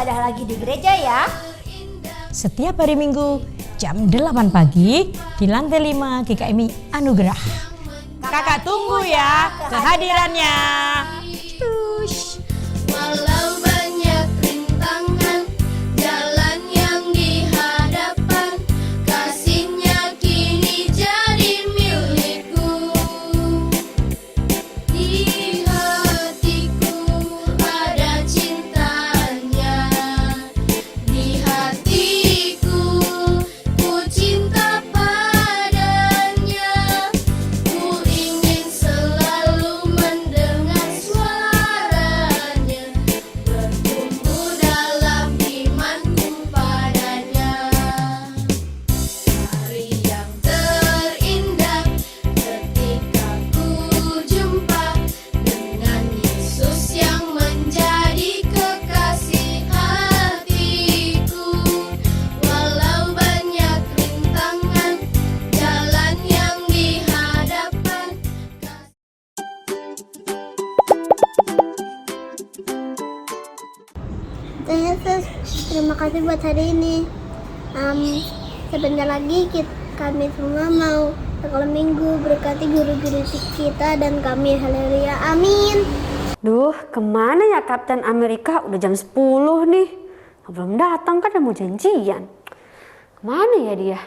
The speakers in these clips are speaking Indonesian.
ibadah lagi di gereja ya. Setiap hari Minggu jam 8 pagi di lantai 5 GKMI Anugerah. Kakak tunggu ya kehadirannya. Cus. Walau banyak rintangan, jalan yang dihadapan, kasihnya kini jadi milikku. Di hatiku ada cintanya, di hatiku ku cinta padanya. Ku ingin selalu mendengar suaranya, bertumbuh dalam imanku padanya. Hari yang terindah ketika ku jumpa dengan Yesus yang menjadi kekasih hatiku. Walau banyak rintangan, jalan yang dihadapan. Yesus, terima kasih buat hari ini. Sebentar lagi kami semua mau sekolah minggu, berkati guru-guru kita dan kami. Haleluya, amin. Duh, kemana ya Kapten Amerika? Udah jam 10 nih. Belum datang kan, udah mau janjian. Kemana ya dia?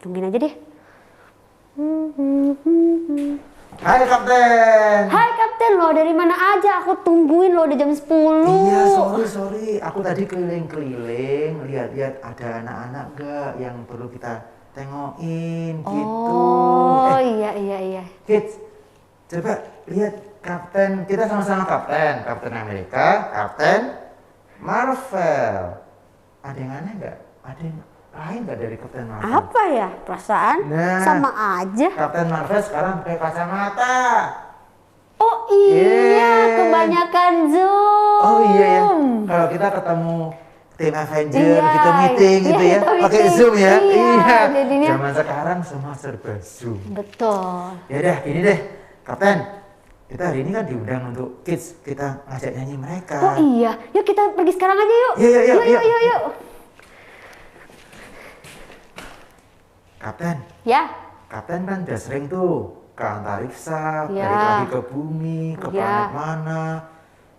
Tungguin aja deh. Hai Kapten. Hai Kapten, lo dari mana aja? Aku tungguin lo udah jam 10. Iya, sorry. Aku tadi keliling-keliling, lihat-lihat ada anak-anak gak yang perlu kita tengokin gitu. Oh, iya. Kids, coba lihat Kapten, kita sama-sama Kapten Amerika, Kapten Marvel. Ada yang aneh nggak? Ada yang lain nggak dari Kapten Marvel? Apa ya? Perasaan Nah, sama aja. Kapten Marvel sekarang pakai kacamata. Oh iya, Yeay. kebanyakan zoom. Oh iya ya, kalau kita ketemu tim Avenger Iya, gitu meeting gitu iya, ya, kita pakai meeting. Zoom ya. Iya, jadinya- Zaman sekarang semua serba Zoom. Betul. Ya udah, gini deh, Kapten. Kita hari ini kan diundang untuk kids, kita ngajak nyanyi mereka. Oh iya, yuk kita pergi sekarang aja yuk. Iya, yuk. Yuk. Kapten, Ya. Kapten kan udah sering tuh ke antariksa, Ya. balik lagi ke bumi, ke Ya. planet mana.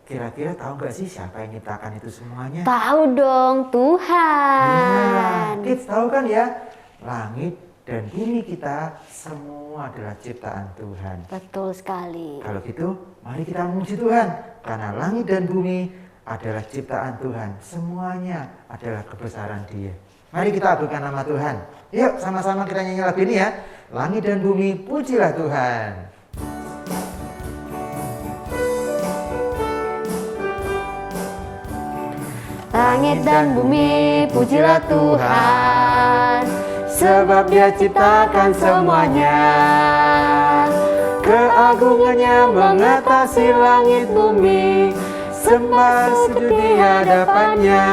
Kira-kira tahu nggak sih siapa yang nyiptakan itu semuanya? Tahu dong, Ya, Tuhan. kids tahu kan ya, langit dan bumi kita semua adalah ciptaan Tuhan. Betul sekali. Kalau gitu, mari kita memuji Tuhan. Karena langit dan bumi adalah ciptaan Tuhan. Semuanya adalah kebesaran Dia. Mari kita agungkan nama Tuhan. Yuk, sama-sama kita nyanyi lagu ini ya. Langit dan bumi, pujilah Tuhan. Langit dan bumi, pujilah Tuhan, Sebab Dia ciptakan semuanya. Keagungannya mengatasi langit bumi. Sembah sujud di hadapannya.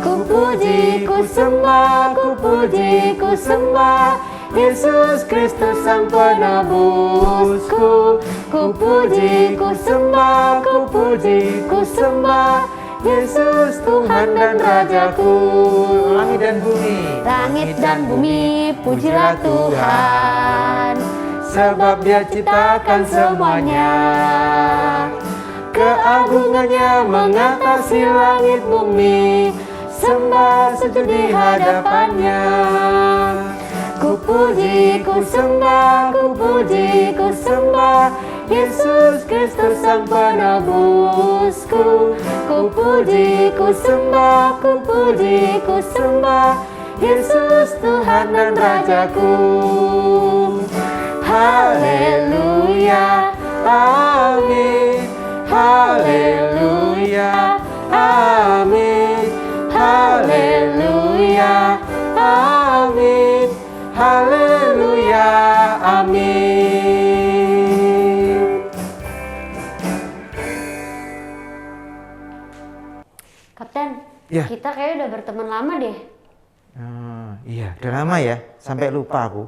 Ku puji, ku sembah, ku puji, ku sembah Yesus Kristus Sang Penebusku. Ku puji, ku sembah, ku puji, ku sembah Yesus Tuhan dan Rajaku. Langit dan bumi, langit dan bumi, pujilah Tuhan, sebab Dia ciptakan semuanya. Keagungannya mengatasi langit bumi. Sembah sujud di hadapannya. Ku puji, ku sembah, ku puji, ku sembah Yesus Kristus Sang Penebusku. Ku puji, ku sembah, ku puji, ku sembah Yesus Tuhan dan Rajaku. Haleluya, amin. Haleluya, amin. Haleluya, amin. Haleluya, amin. Kapten. Ya. Kita kayaknya udah berteman lama deh. Iya, udah lama ya, sampai lupa aku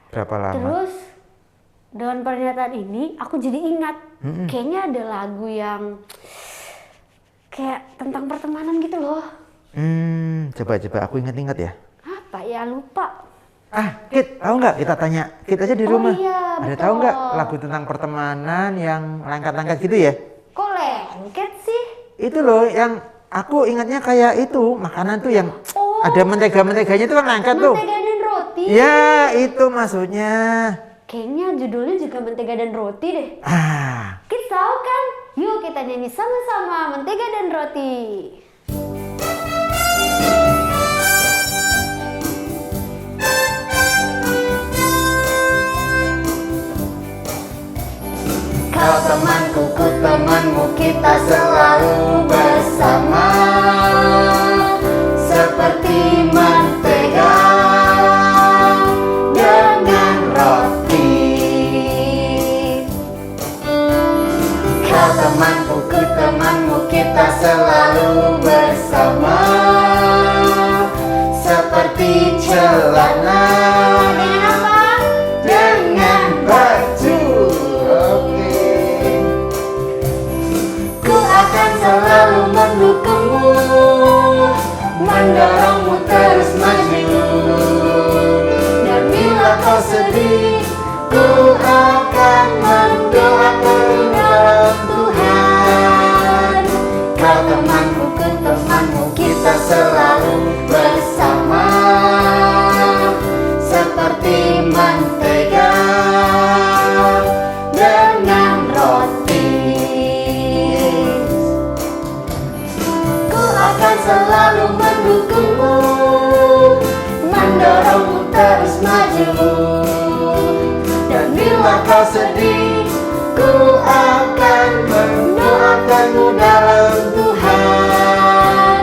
berapa lama. Terus dengan pernyataan ini aku jadi ingat kayaknya ada lagu yang kayak tentang pertemanan gitu loh. Coba aku ingat-ingat ya. Apa ya, lupa. Kit, tahu nggak? Kita tanya Kit aja di Oh rumah. iya, Ada betul. tahu nggak lagu tentang pertemanan yang lengket-lengket gitu ya? Kok lengket sih? Itu loh yang aku ingatnya kayak itu makanan tuh yang Oh, ada mentega-menteganya itu kan lengket tuh. mentega dan roti. Ya itu maksudnya. Kayaknya judulnya juga mentega dan roti deh. Kita tahu kan? Yuk kita nyanyi sama-sama mentega dan roti. Kau temanku, ku temanmu, kita selalu bersama. Seperti mentega dengan roti. Kau temanku, ku temanmu, kita selalu bersama. Seperti celana Dengan apa? dengan baju. Ku akan selalu mendukungmu, mendorongmu terus maju. Dan bila kau sedih, ku akan mendoakan dalam Tuhan. Kau temanku, ku temanmu, kita selalu bersama. Seperti mentega dengan roti. Ku akan selalu mendukungmu, mendorongmu terus maju. Dan bila kau sedih, ku akan mendoakanmu dalam Tuhan.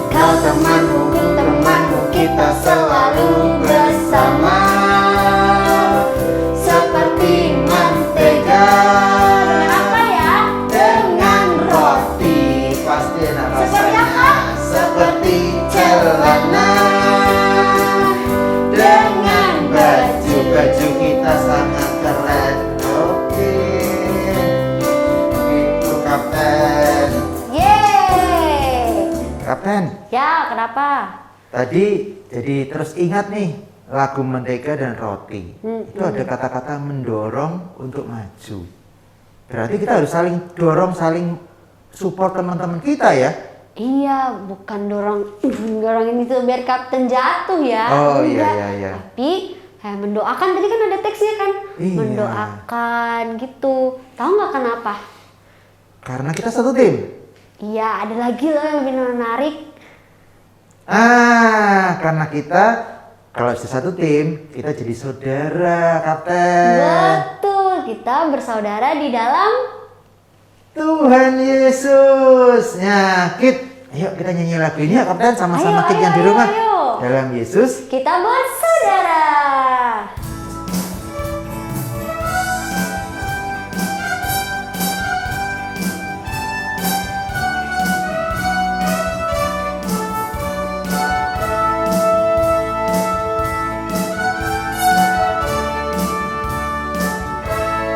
Kau temanku, ku temanmu, kita selalu bersama. Seperti mentega Apa ya? dengan roti. Pasti enak rasanya. Seperti apa? Seperti celana dengan baju. Baju kita sangat keren. Oke. Itu Kapten. Yeay. Kapten, Ya, kenapa? tadi jadi terus ingat nih lagu mentega dan roti. Itu ada kata-kata mendorong untuk maju. Berarti kita harus saling dorong, saling support teman-teman kita ya. Iya, bukan dorong ini tuh biar kapten jatuh ya. Oh, Enggak. iya. Tapi mendoakan, tadi kan ada teksnya kan. Iya. Mendoakan gitu. Tahu nggak kenapa? Karena kita satu tim. Iya, ada lagi loh yang lebih menarik. Karena kita kalau satu tim, kita jadi saudara, Kapten. Betul, kita bersaudara di dalam Tuhan Yesus. Nah, Kit, ayo kita nyanyi lagu ini ya, Kapten, sama-sama Ayo, Kit yang ayo, di rumah. ayo. Dalam Yesus. kita bersaudara.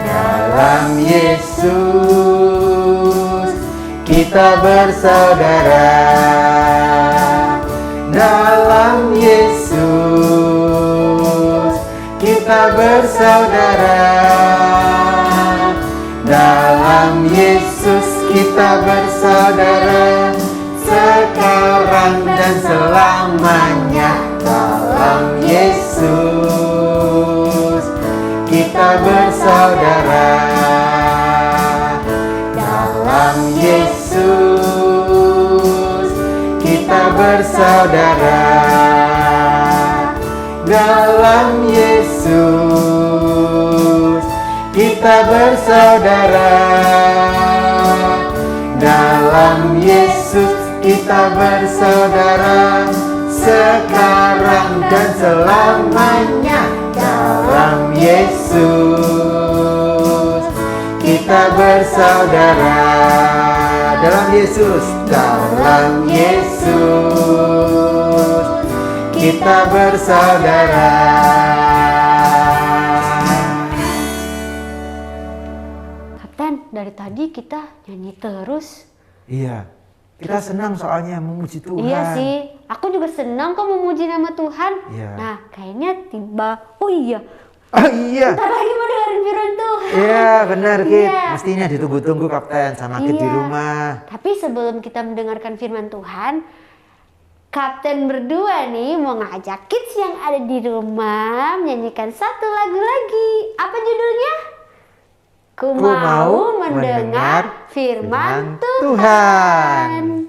Dalam Yesus kita bersaudara. Dalam Yesus kita bersaudara. Dalam Yesus kita bersaudara. Sekarang dan selamanya. Dalam Yesus kita bersaudara. Dalam Yesus kita bersaudara. Dalam Yesus kita bersaudara. Dalam Yesus kita bersaudara. Sekarang dan selamanya. Dalam Yesus kita bersaudara. Dalam Yesus, dalam Yesus kita bersaudara. Kapten, dari tadi kita nyanyi terus. Iya, Kita senang soalnya memuji Tuhan. Iya sih, aku juga senang kok memuji nama Tuhan. Iya. Nah, kayaknya oh iya, Oh iya. bentar lagi mau dengerin firman Tuhan. Iya benar Kit. Iya. Mestinya ditunggu-tunggu Kapten sama Kit di Iya. rumah. Tapi sebelum kita mendengarkan firman Tuhan, Kapten berdua nih mau ngajak kids yang ada di rumah menyanyikan satu lagu lagi. Apa judulnya? Ku mau mendengar firman Tuhan.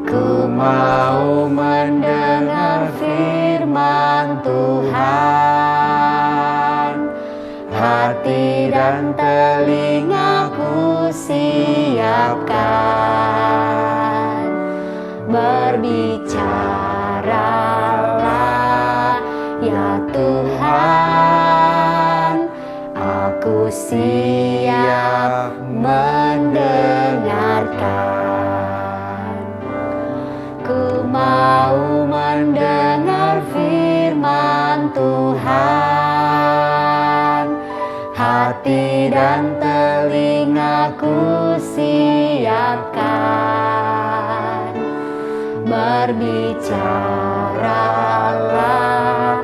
Ku mau mendengar firman Tuhan. Hati dan telingaku siapkan. Berbicaralah ya Tuhan, aku siap mendengarkan. Ku mau mendengar firman Tuhan. Hati dan telingaku siapkan. Berbicaralah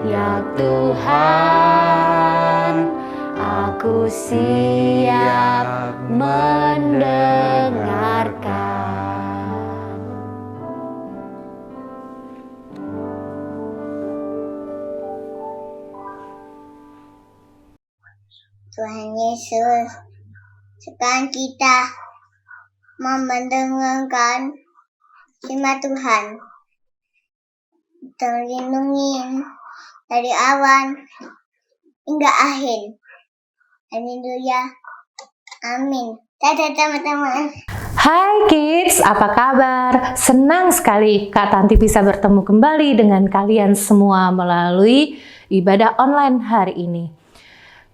ya Tuhan, aku siap mendengarkan. Tuhan Yesus, sekarang kita mau mendengarkan firman Tuhan. Terlindungi dari awan hingga akhir. Haleluya. Amin. Dadah teman-teman. Hai kids, apa kabar? Senang sekali Kak Tanti bisa bertemu kembali dengan kalian semua melalui ibadah online hari ini.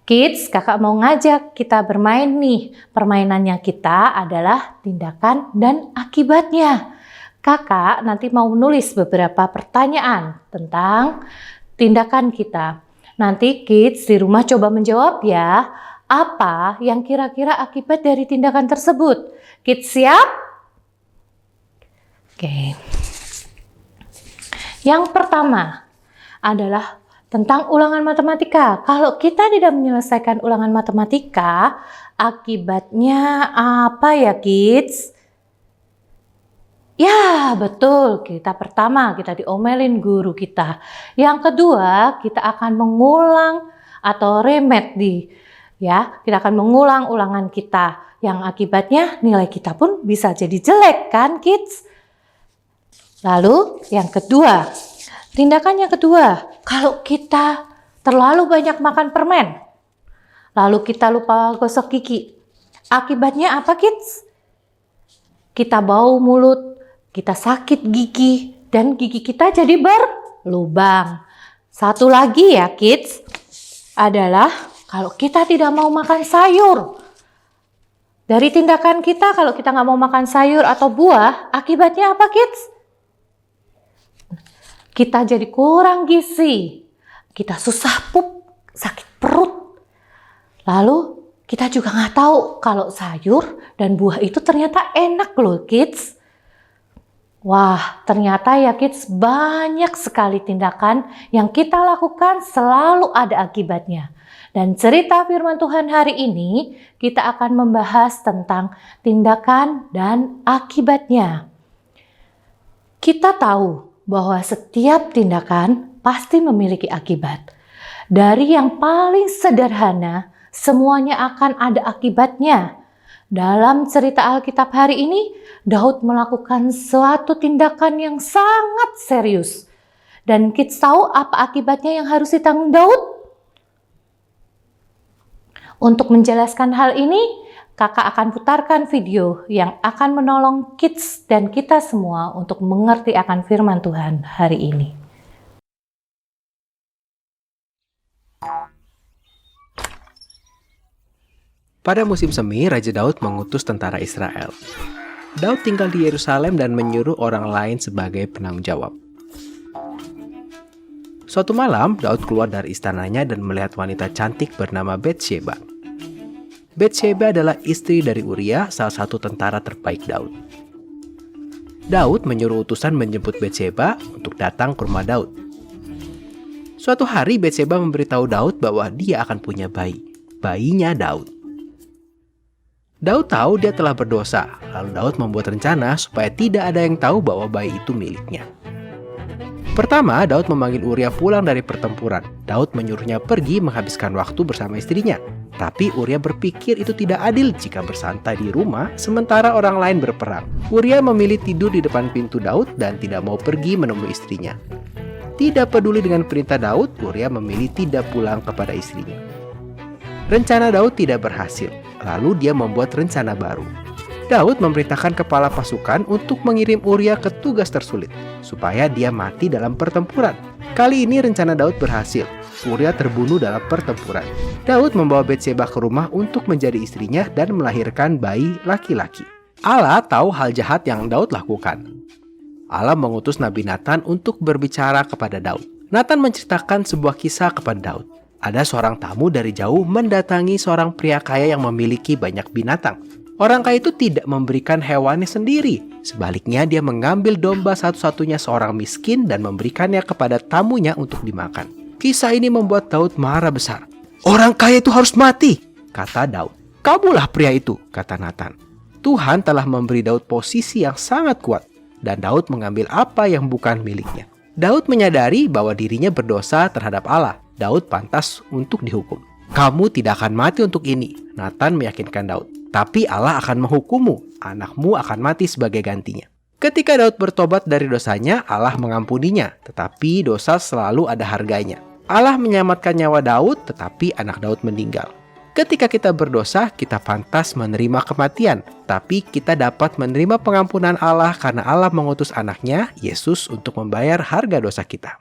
Kids, kakak mau ngajak kita bermain nih. Permainannya kita adalah tindakan dan akibatnya. Kakak nanti mau menulis beberapa pertanyaan tentang tindakan kita. Nanti kids di rumah coba menjawab ya. Apa yang kira-kira akibat dari tindakan tersebut? Kids siap? Oke. Yang pertama adalah tentang ulangan matematika. Kalau kita tidak menyelesaikan ulangan matematika, akibatnya apa ya kids? Ya betul, kita diomelin guru kita. Yang kedua, kita akan mengulang atau remet kita akan mengulang ulangan kita. Yang akibatnya nilai kita pun bisa jadi jelek kan kids? Lalu yang kedua, tindakan yang kedua, kalau kita terlalu banyak makan permen, lalu kita lupa gosok gigi, akibatnya apa kids? Kita bau mulut, kita sakit gigi, dan gigi kita jadi berlubang. Satu lagi ya kids, adalah kalau kita tidak mau makan sayur. Dari tindakan kita, kalau kita nggak mau makan sayur atau buah, akibatnya apa kids? Kita jadi kurang gizi, kita susah pup, sakit perut. Lalu kita juga nggak tahu kalau sayur dan buah itu ternyata enak loh kids. Wah, ternyata ya kids banyak sekali tindakan yang kita lakukan selalu ada akibatnya. Dan cerita firman Tuhan hari ini kita akan membahas tentang tindakan dan akibatnya. Kita tahu bahwa setiap tindakan pasti memiliki akibat. Dari yang paling sederhana, semuanya akan ada akibatnya. Dalam cerita Alkitab hari ini, Daud melakukan suatu tindakan yang sangat serius. Dan kita tahu apa akibatnya yang harus ditanggung Daud? Untuk menjelaskan hal ini, kakak akan putarkan video yang akan menolong kids dan kita semua untuk mengerti akan firman Tuhan hari ini. Pada musim semi, Raja Daud mengutus tentara Israel. Daud tinggal di Yerusalem dan menyuruh orang lain sebagai penanggung jawab. Suatu malam, Daud keluar dari istananya dan melihat wanita cantik bernama Batsheba. Batsheba adalah istri dari Uria, salah satu tentara terbaik Daud. Daud menyuruh utusan menjemput Batsheba untuk datang ke rumah Daud. Suatu hari Batsheba memberitahu Daud bahwa dia akan punya bayi, bayinya Daud. Daud tahu dia telah berdosa, lalu Daud membuat rencana supaya tidak ada yang tahu bahwa bayi itu miliknya. Pertama, Daud memanggil Uria pulang dari pertempuran. Daud menyuruhnya pergi menghabiskan waktu bersama istrinya. Tapi Uria berpikir itu tidak adil jika bersantai di rumah sementara orang lain berperang. Uria memilih tidur di depan pintu Daud dan tidak mau pergi menemui istrinya. Tidak peduli dengan perintah Daud, Uria memilih tidak pulang kepada istrinya. Rencana Daud tidak berhasil, lalu dia membuat rencana baru. Daud memerintahkan kepala pasukan untuk mengirim Uria ke tugas tersulit, supaya dia mati dalam pertempuran. Kali ini rencana Daud berhasil. Uria terbunuh dalam pertempuran. Daud membawa Batsheba ke rumah untuk menjadi istrinya dan melahirkan bayi laki-laki. Allah tahu hal jahat yang Daud lakukan. Allah mengutus Nabi Nathan untuk berbicara kepada Daud. Nathan menceritakan sebuah kisah kepada Daud. Ada seorang tamu dari jauh mendatangi seorang pria kaya yang memiliki banyak binatang. Orang kaya itu tidak memberikan hewannya sendiri. Sebaliknya, dia mengambil domba satu-satunya seorang miskin dan memberikannya kepada tamunya untuk dimakan. Kisah ini membuat Daud marah besar. "Orang kaya itu harus mati," kata Daud. "Kamulah pria itu," kata Nathan. Tuhan telah memberi Daud posisi yang sangat kuat, dan Daud mengambil apa yang bukan miliknya. Daud menyadari bahwa dirinya berdosa terhadap Allah. Daud pantas untuk dihukum. "Kamu tidak akan mati untuk ini," Nathan meyakinkan Daud. "Tapi Allah akan menghukummu, anakmu akan mati sebagai gantinya." Ketika Daud bertobat dari dosanya, Allah mengampuninya, tetapi dosa selalu ada harganya. Allah menyelamatkan nyawa Daud, tetapi anak Daud meninggal. Ketika kita berdosa, kita pantas menerima kematian, tapi kita dapat menerima pengampunan Allah karena Allah mengutus anaknya, Yesus, untuk membayar harga dosa kita.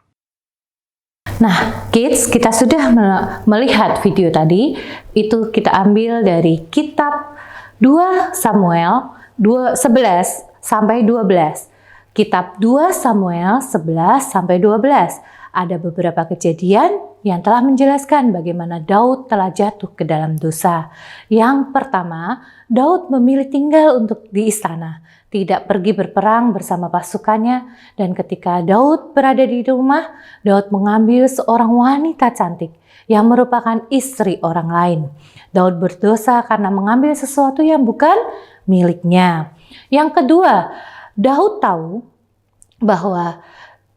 Nah, kids, kita sudah melihat video tadi. Itu kita ambil dari kitab 2 Samuel 11 sampai 12. Kitab 2 Samuel 11 sampai 12. Ada beberapa kejadian yang telah menjelaskan bagaimana Daud telah jatuh ke dalam dosa. Yang pertama, Daud memilih tinggal untuk di istana, tidak pergi berperang bersama pasukannya, dan ketika Daud berada di rumah, Daud mengambil seorang wanita cantik yang merupakan istri orang lain. Daud berdosa karena mengambil sesuatu yang bukan miliknya. Yang kedua, Daud tahu bahwa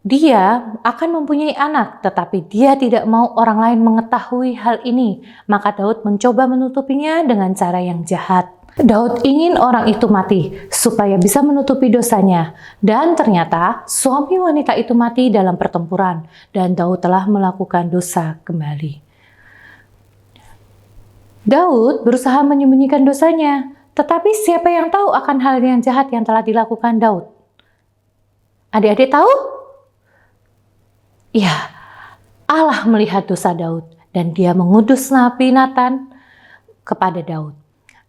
dia akan mempunyai anak, tetapi dia tidak mau orang lain mengetahui hal ini. Maka Daud mencoba menutupinya dengan cara yang jahat. Daud ingin orang itu mati supaya bisa menutupi dosanya. Dan ternyata suami wanita itu mati dalam pertempuran dan Daud telah melakukan dosa kembali. Daud berusaha menyembunyikan dosanya, tetapi siapa yang tahu akan hal yang jahat yang telah dilakukan Daud? Adik-adik tahu? Ya, Allah melihat dosa Daud dan dia mengutus Nabi Nathan kepada Daud.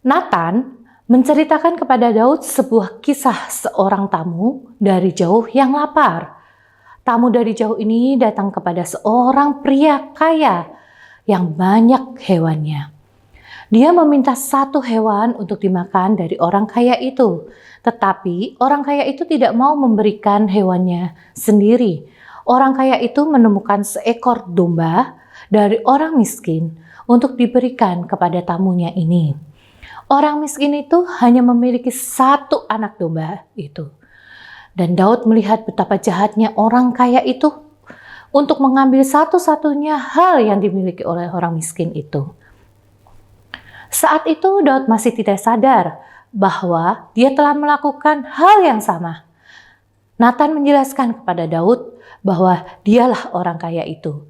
Nathan menceritakan kepada Daud sebuah kisah seorang tamu dari jauh yang lapar. Tamu dari jauh ini datang kepada seorang pria kaya yang banyak hewannya. Dia meminta satu hewan untuk dimakan dari orang kaya itu. Tetapi orang kaya itu tidak mau memberikan hewannya sendiri. Orang kaya itu menemukan seekor domba dari orang miskin untuk diberikan kepada tamunya ini. Orang miskin itu hanya memiliki satu anak domba itu. Dan Daud melihat betapa jahatnya orang kaya itu untuk mengambil satu-satunya hal yang dimiliki oleh orang miskin itu. Saat itu Daud masih tidak sadar bahwa dia telah melakukan hal yang sama. Nathan menjelaskan kepada Daud bahwa dialah orang kaya itu.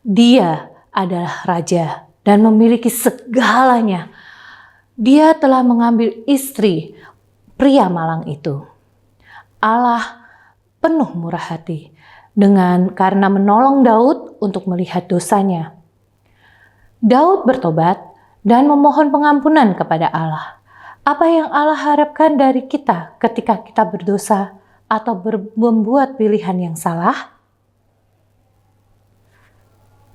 Dia adalah raja dan memiliki segalanya. Dia telah mengambil istri pria malang itu. Allah penuh murah hati karena menolong Daud untuk melihat dosanya. Daud bertobat dan memohon pengampunan kepada Allah. Apa yang Allah harapkan dari kita ketika kita berdosa atau membuat pilihan yang salah?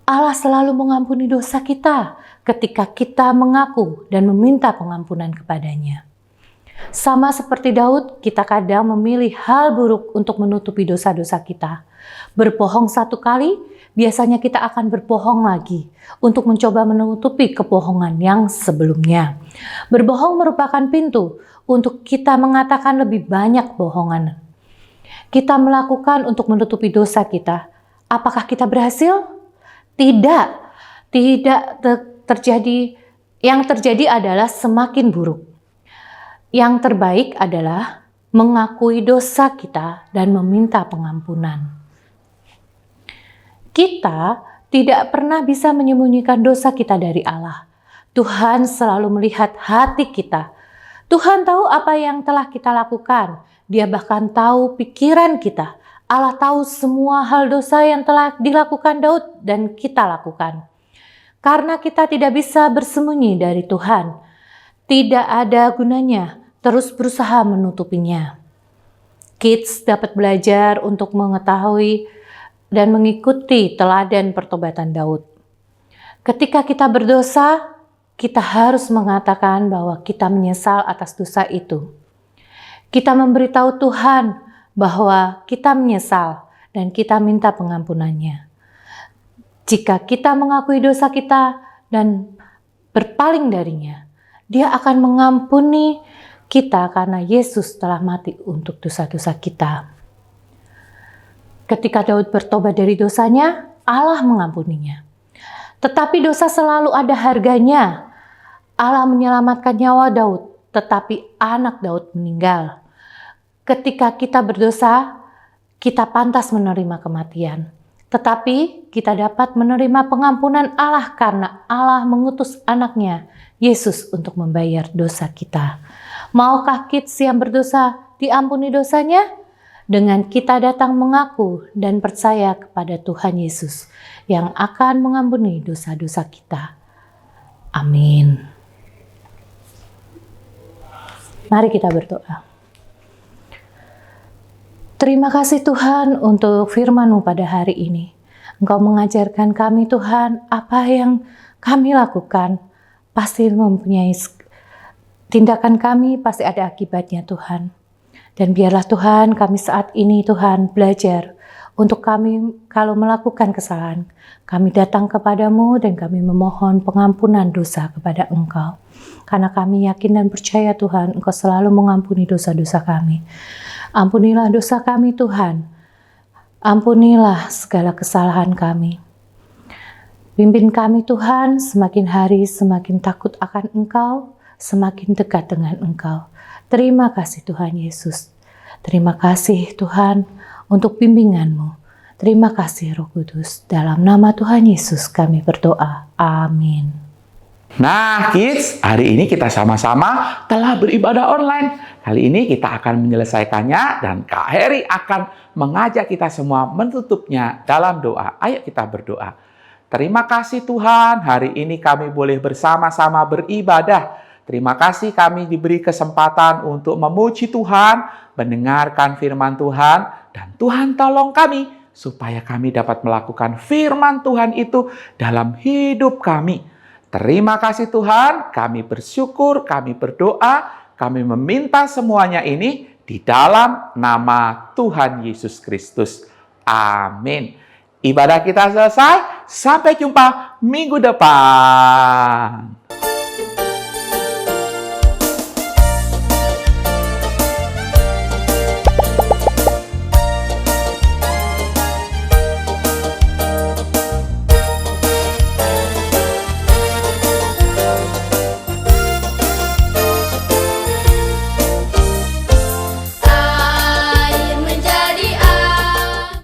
Allah selalu mengampuni dosa kita ketika kita mengaku dan meminta pengampunan kepadanya. Sama seperti Daud, kita kadang memilih hal buruk untuk menutupi dosa-dosa kita. Berbohong satu kali, biasanya kita akan berbohong lagi untuk mencoba menutupi kebohongan yang sebelumnya. Berbohong merupakan pintu untuk kita mengatakan lebih banyak bohongan. Kita melakukan untuk menutupi dosa kita. Apakah kita berhasil? Tidak terjadi. Yang terjadi adalah semakin buruk. Yang terbaik adalah mengakui dosa kita dan meminta pengampunan. Kita tidak pernah bisa menyembunyikan dosa kita dari Allah. Tuhan selalu melihat hati kita. Tuhan tahu apa yang telah kita lakukan. Dia bahkan tahu pikiran kita. Allah tahu semua hal dosa yang telah dilakukan Daud dan kita lakukan. Karena kita tidak bisa bersembunyi dari Tuhan, tidak ada gunanya terus berusaha menutupinya. Kids dapat belajar untuk mengetahui dan mengikuti teladan pertobatan Daud. Ketika kita berdosa, kita harus mengatakan bahwa kita menyesal atas dosa itu. Kita memberitahu Tuhan bahwa kita menyesal dan kita minta pengampunannya. Jika kita mengakui dosa kita dan berpaling darinya, Dia akan mengampuni kita karena Yesus telah mati untuk dosa-dosa kita. Ketika Daud bertobat dari dosanya, Allah mengampuninya. Tetapi dosa selalu ada harganya. Allah menyelamatkan nyawa Daud, tetapi anak Daud meninggal. Ketika kita berdosa, kita pantas menerima kematian. Tetapi kita dapat menerima pengampunan Allah karena Allah mengutus anaknya, Yesus, untuk membayar dosa kita. Maukah kids yang berdosa diampuni dosanya? Dengan kita datang mengaku dan percaya kepada Tuhan Yesus yang akan mengampuni dosa-dosa kita. Amin. Mari kita berdoa. Terima kasih Tuhan untuk firman-Mu pada hari ini. Engkau mengajarkan kami Tuhan, apa yang kami lakukan pasti mempunyai tindakan kami, pasti ada akibatnya Tuhan. Dan biarlah Tuhan kami saat ini Tuhan belajar untuk kami kalau melakukan kesalahan, kami datang kepadamu dan kami memohon pengampunan dosa kepada Engkau. Karena kami yakin dan percaya Tuhan, Engkau selalu mengampuni dosa-dosa kami. Ampunilah dosa kami Tuhan, ampunilah segala kesalahan kami. Pimpin kami Tuhan, semakin hari semakin takut akan Engkau, semakin dekat dengan Engkau. Terima kasih Tuhan Yesus. Terima kasih Tuhan untuk bimbingan-Mu. Terima kasih Roh Kudus. Dalam nama Tuhan Yesus kami berdoa. Amin. Nah, kids, hari ini kita sama-sama telah beribadah online. Kali ini kita akan menyelesaikannya dan Kak Heri akan mengajak kita semua menutupnya dalam doa. Ayo kita berdoa. Terima kasih Tuhan, hari ini kami boleh bersama-sama beribadah. Terima kasih kami diberi kesempatan untuk memuji Tuhan, mendengarkan firman Tuhan, dan Tuhan tolong kami supaya kami dapat melakukan firman Tuhan itu dalam hidup kami. Terima kasih Tuhan, kami bersyukur, kami berdoa, kami meminta semuanya ini di dalam nama Tuhan Yesus Kristus. Amin. Ibadah kita selesai, sampai jumpa minggu depan.